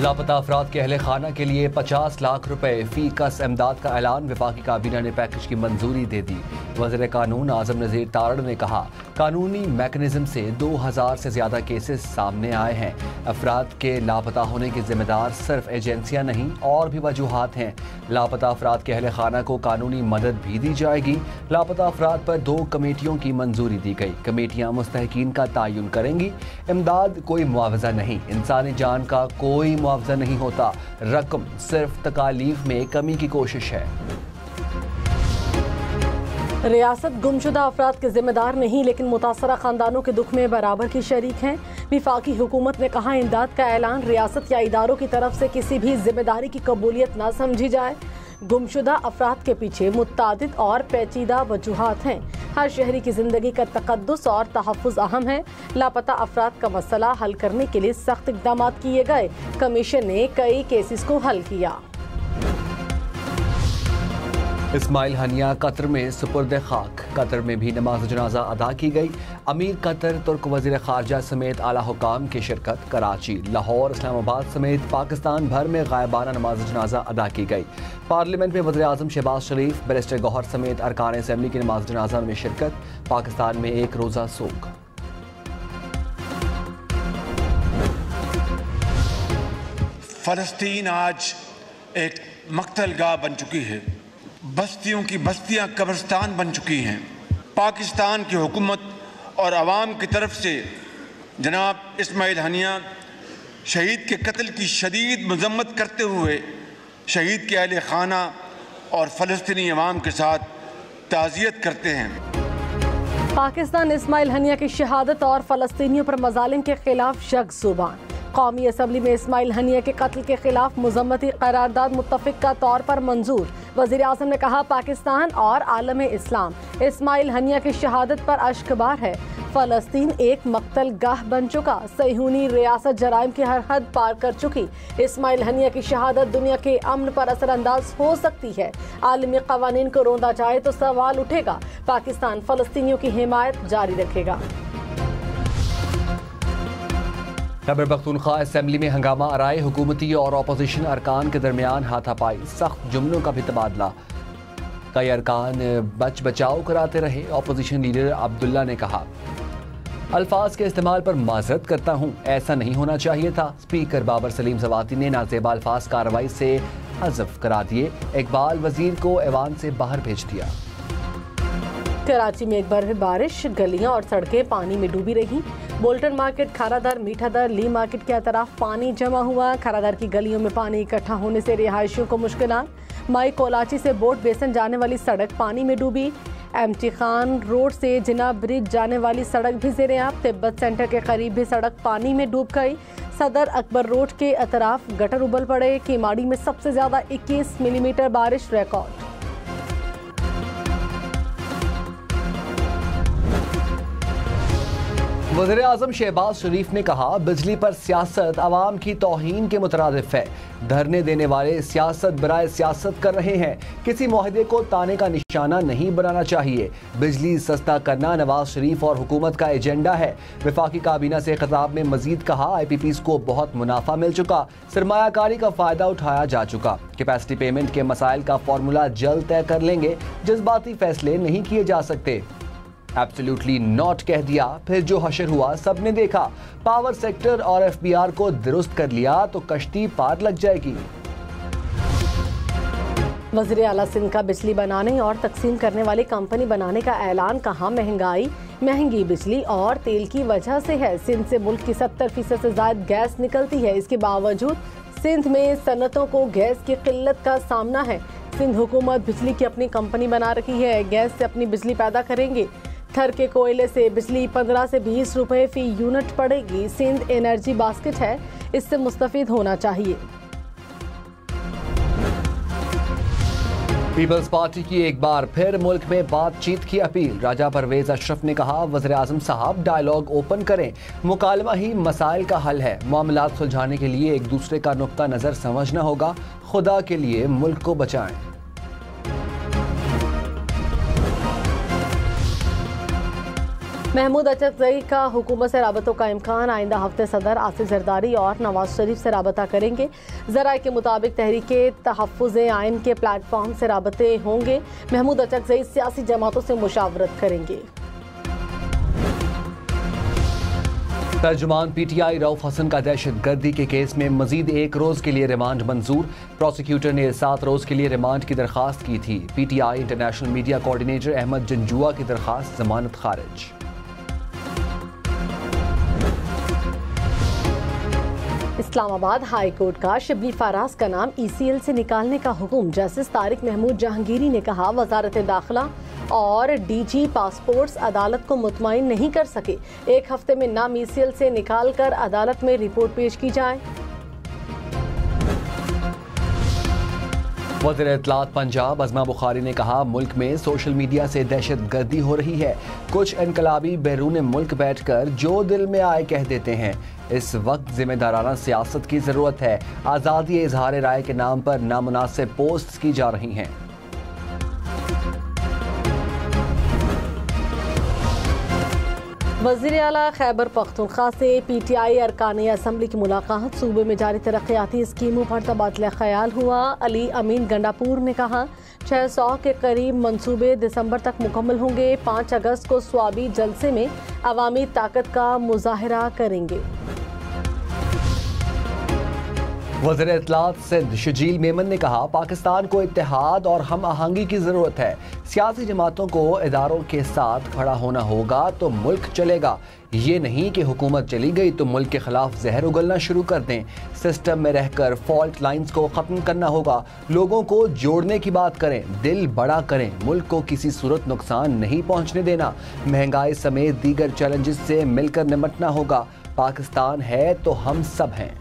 लापता अफराद के अहले खाना के लिए 50 लाख रुपए फी कस इमदाद का ऐलान। वफाकी काबीना ने पैकेज की मंजूरी दे दी। वज़ीर कानून आज़म नज़ीर तारड़ ने कहा, कानूनी मैकेनिज्म से 2000 से ज़्यादा केसेस सामने आए हैं। अफराद के लापता होने के जिम्मेदार सिर्फ एजेंसियाँ नहीं और भी वजूहात हैं। लापता अफराद के अहले खाना को कानूनी मदद भी दी जाएगी। लापता अफराद पर 2 कमेटियों की मंजूरी दी गई। कमेटियाँ मुस्तहकीन का तयन करेंगी। इमदाद कोई मुआवजा नहीं, इंसानी जान का कोई मुआवजा नहीं होता। रकम सिर्फ तकालीफ में कमी की कोशिश है। रियासत गुमशुदा अफराद के जिम्मेदार नहीं, लेकिन मुतासरा खानदानों के दुख में बराबर की शरीक हैं। वफाकी हुकूमत ने कहा, इमदाद का ऐलान रियासत या इदारों की तरफ से किसी भी जिम्मेदारी की कबूलियत न समझी जाए। गुमशुदा अफराद के पीछे मुत्तादिद और पेचीदा वजूहात हैं। हर शहरी की जिंदगी का तकद्दुस और तहफ़्फ़ुज़ अहम है। लापता अफराद का मसला हल करने के लिए सख्त इक़दाम किए गए। कमीशन ने कई केसेस को हल किया। इस्माइल हनिया कतर में सुपुर्द खाक। कतर में भी नमाज जनाजा अदा की गई। अमीर कतर, तुर्क वज़ीर ख़ारजा समेत आला हुकाम की शिरकत। कराची, लाहौर, इस्लामाबाद समेत पाकिस्तान भर में गायबाना नमाज जनाजा अदा की गई। पार्लियामेंट में वज़ीर आज़म शहबाज शरीफ, बैरिस्टर गौहर समेत अरकान असम्बली की नमाज जनाजा में शिरकत। पाकिस्तान में 1 रोज़ा सोग। फ़लस्तीन आज एक मक्तलगाह बन चुकी है। बस्तियों की बस्तियां कब्रिस्तान बन चुकी हैं। पाकिस्तान की हुकूमत और अवाम की तरफ से जनाब इस्माइल हनिया शहीद के कत्ल की शदीद मजम्मत करते हुए शहीद के अहले खाना और फ़लस्तीनी अवाम के साथ ताज़ियत करते हैं। पाकिस्तान इस्माइल हनिया की शहादत और फ़लस्तीनियों पर मज़ालिम के खिलाफ शक ज़ुबान। कौमी असम्बली में इस्माइल हनिया के कत्ल के खिलाफ मुज़म्मती करारदाद मुत्तफ़िक़ का तौर पर मंजूर। वज़ीर आज़म ने कहा, पाकिस्तान और आलम इस्लाम इस्माइल हनिया की शहादत पर अश्कबार है। फ़लस्तीन एक मक्तल गाह बन चुका। सहीयूनी रियासत जराइम की हर हद पार कर चुकी। इस्माइल हनिया की शहादत दुनिया के अमन पर असरअंदाज हो सकती है। आलमी क़वानीन को रोंदा जाए तो सवाल उठेगा। पाकिस्तान फ़लस्तीनियों की हिमायत जारी रखेगा। खैबर पख्तूनख्वा असम्बली में हंगामा आराए। हुकूमती और अपोजिशन अरकान के दरमियान हाथापाई, सख्त जुमलों का भी तबादला। कई अरकान बच बचाव कराते रहे। अपोजिशन लीडर अब्दुल्ला ने कहा, अल्फाज के इस्तेमाल पर माजरत करता हूँ, ऐसा नहीं होना चाहिए था। स्पीकर बाबर सलीम सवाती ने नाजेबा अल्फाज कार्रवाई से हज़फ करा दिए। इकबाल वजीर को ऐवान से बाहर भेज दिया। कराची में एक बार बारिश, गलियां और सड़कें पानी में डूबी रही। बोल्टन मार्केट, खारादर, मीठादर, ली मार्केट के अतराफ पानी जमा हुआ। खारादर की गलियों में पानी इकट्ठा होने से रिहायशियों को मुश्किलात। माई कोलाची से बोट बेसन जाने वाली सड़क पानी में डूबी। एमटी खान रोड से जिना ब्रिज जाने वाली सड़क भी ज़ेर-ए-आब। तिब्बत सेंटर के करीब भी सड़क पानी में डूब गई। सदर अकबर रोड के अतराफ गटर उबल पड़े। केमाड़ी में सबसे ज़्यादा 21 मिलीमीटर बारिश रिकॉर्ड। वज़ीर आज़म शहबाज शरीफ ने कहा, बिजली पर सियासत अवाम की तौहीन के मुतरादिफ है। धरने देने वाले सियासत बराए सियासत कर रहे हैं। किसी मुआहदे को ताने का निशाना नहीं बनाना चाहिए। बिजली सस्ता करना नवाज शरीफ और हुकूमत का एजेंडा है। वफाकी काबीना से खिताब में मजीद कहा, IPPs को बहुत मुनाफा मिल चुका, सरमायाकारी का फ़ायदा उठाया जा चुका। कैपेसिटी पेमेंट के मसाइल का फार्मूला जल्द तय कर लेंगे। जज्बाती फैसले नहीं किए जा सकते। एब्सोल्युटली नॉट कह दिया, फिर जो हशर हुआ सबने देखा। पावर सेक्टर और FBR को दुरुस्त कर लिया तो कश्ती पार लग जाएगी। वज़ीर आला सिंध का बिजली बनाने और तकसीम करने वाली कंपनी बनाने का ऐलान। कहा, महंगाई, महंगी बिजली और तेल की वजह से है। सिंध से मुल्क की 70% से ज़ायद गैस निकलती है। इसके बावजूद सिंध में सनतों को गैस की किल्लत का सामना है। सिंध हुकूमत बिजली की अपनी कंपनी बना रही है। गैस से अपनी बिजली पैदा करेंगे। थर के कोयले से बिजली 15 से 20 रुपए फी यूनिट पड़ेगी। सिंध एनर्जी बास्केट है, इससे मुस्तफीद होना चाहिए। पीपल्स पार्टी की एक बार फिर मुल्क में बातचीत की अपील। राजा परवेज अशरफ ने कहा, वज़ीर आज़म साहब डायलॉग ओपन करें, मुकालमा ही मसाइल का हल है। मामलात सुलझाने के लिए एक दूसरे का नुक्ता नज़र समझना होगा। खुदा के लिए मुल्क को बचाएं। महमूद अचकजई का हुकूमत से राबतों का इम्कान। आइंदा हफ्ते सदर आसिफ जरदारी और नवाज शरीफ से राबता करेंगे। ज़राए के मुताबिक तहरीके तहफ़्फ़ुज़ आइन के प्लेटफॉर्म से राबते होंगे। महमूद अचकजई सियासी जमातों से मुशावरत करेंगे। तर्जुमान PTI रऊफ हसन का दहशत गर्दी के केस में मजीद 1 रोज के लिए रिमांड मंजूर। प्रोसिक्यूटर ने 7 रोज के लिए रिमांड की दरखास्त की थी। PTI international media coordinator Ahmed Janjua की दरखास्त जमानत खारिज। इस्लामाबाद हाई कोर्ट का शिबली फराज का नाम ECL से निकालने का हुक्म। जस्टिस तारिक महमूद जहांगीरी ने कहा, वजारत दाखिला और DG पासपोर्ट्स अदालत को मुतमईन नहीं कर सके। 1 हफ्ते में नाम ECL से निकाल कर अदालत में रिपोर्ट पेश की जाए। वज़ीर इत्तलात पंजाब अज़मा बुखारी ने कहा, मुल्क में सोशल मीडिया से दहशत गर्दी हो रही है। कुछ इनकलाबी बैरून मुल्क बैठकर जो दिल में आए कह देते हैं। इस वक्त जिम्मेदाराना सियासत की ज़रूरत है। आज़ादी इजहार राय के नाम पर नामुनासिब पोस्ट की जा रही हैं। वज़ीर आला खैबर पख्तूनख्वा से PTI अरकान असम्बली की मुलाकात। सूबे में जारी तरक्याती स्कीमों पर तबादला ख्याल हुआ। अली अमीन गंडापुर ने कहा, 600 के करीब मंसूबे दिसंबर तक मुकम्मल होंगे। 5 अगस्त को स्वाबी जलसे में अवामी ताकत का मुजाहरा करेंगे। वज़ीर इत्तलात सिंध शजील मेमन ने कहा, पाकिस्तान को इत्तेहाद और हम आहंगी की ज़रूरत है। सियासी जमातों को इदारों के साथ खड़ा होना होगा तो मुल्क चलेगा। ये नहीं कि हुकूमत चली गई तो मुल्क के खिलाफ जहर उगलना शुरू कर दें। सिस्टम में रहकर फॉल्ट लाइंस को ख़त्म करना होगा। लोगों को जोड़ने की बात करें, दिल बड़ा करें। मुल्क को किसी सूरत नुकसान नहीं पहुँचने देना। महंगाई समेत दीगर चैलेंजेस से मिलकर निपटना होगा। पाकिस्तान है तो हम सब हैं।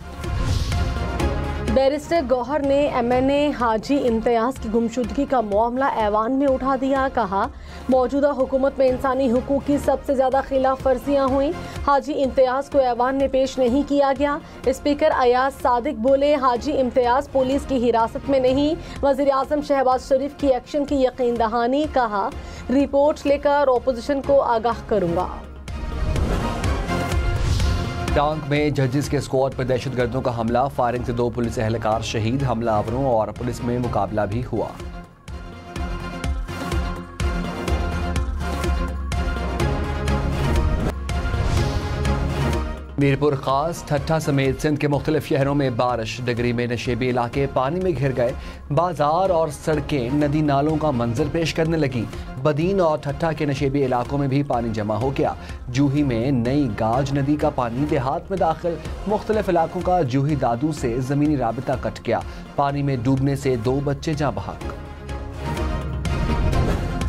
बैरिस्टर गौहर ने MNA हाजी इम्तियाज़ की गुमशुदगी का मामला ऐवान में उठा दिया। कहा, मौजूदा हुकूमत में इंसानी हुकूक की सबसे ज़्यादा खिलाफ वर्जियाँ हुई। हाजी इम्तियाज़ को ऐवान में पेश नहीं किया गया। स्पीकर अयाज सादिक बोले, हाजी इम्तियाज़ पुलिस की हिरासत में नहीं। वज़ीर आज़म शहबाज शरीफ की एक्शन की यकीन दहानी। कहा, रिपोर्ट लेकर अपोजिशन को आगाह करूँगा। टांग में जजेस के स्क्वाड पर दहशतगर्दों का हमला। फायरिंग से 2 पुलिस एहलकार शहीद। हमलावरों और पुलिस में मुकाबला भी हुआ। मीरपुर खास, ठट्ठा समेत सिंध के मुख्तलिफ शहरों में बारिश। डगरी में नशेबी इलाके पानी में घिर गए। बाजार और सड़कें नदी नालों का मंजर पेश करने लगी। बदीन और ठट्ठा के नशेबी इलाकों में भी पानी जमा हो गया। जूही में नई गाज नदी का पानी देहात में दाखिल। मुख्तलिफ इलाकों का जूही दादू से जमीनी राबिता कट गया। पानी में डूबने से 2 बच्चे जाँ बहक।